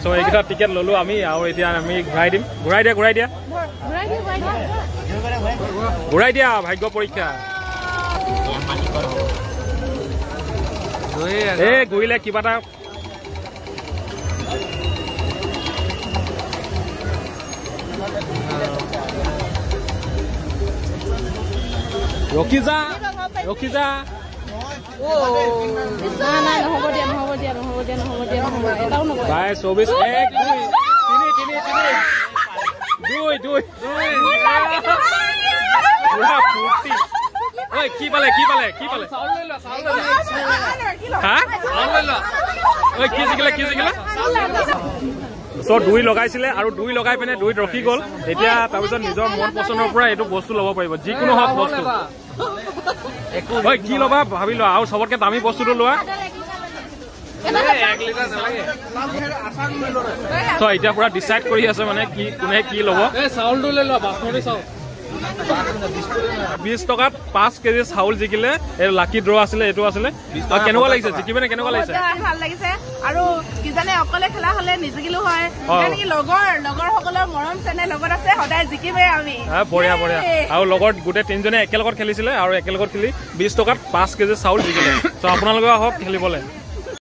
so এইকেইটা ticket ললো আমি আৰু এতিয়া আমি ঘূৰাই দিম ঘূৰাই দিয়া ভাগ্য পৰীক্ষা ঘূৰিলে কিবা এটা ৰখি যা বাই 24 1 2 কি পালে সো 2 লগাইছিলে আৰু 2 লগাই পিনে 2 ৰখি গ'ল এতিয়া তাৰপিছত নিজৰ মন পছন্দৰ পৰা এইটো বস্তু ল'ব পাৰিব যিকোনো হওক বস্তু কি ল'বা ভাবি লোৱা আৰু চবতকে দামী বস্তুটো লোৱা তো এতিয়া পুৰা ডিচাইড কৰি আছে মানে কি কোনে কি ল'ব চাউলটো লৈ লোৱা বাছমতি চাউল 20 টকাত 5 কেজি চাউল জিকিলে এই লাকি ড্ৰ আছিলে এইটো আছিলে কেনেকুৱা লাগিছে জিকিবেনে কেনেকুৱা লাগিছে ভাল লাগিছে আৰু কিজানে অকলে খেলা হলে নিজিকিলো হয় মানে লগৰ সকলৰ মৰম চেনে লগত আছে সদায় জিকিবে আমি বঢ়িয়া আৰু লগত গোটেই তিনজনে একেলগত খেলিছিলে আৰু একেলগত খেলি 20 টকাত 5 কেজি চাউল জিকিলে তো আপোনালোকে আহক খেলিবলৈ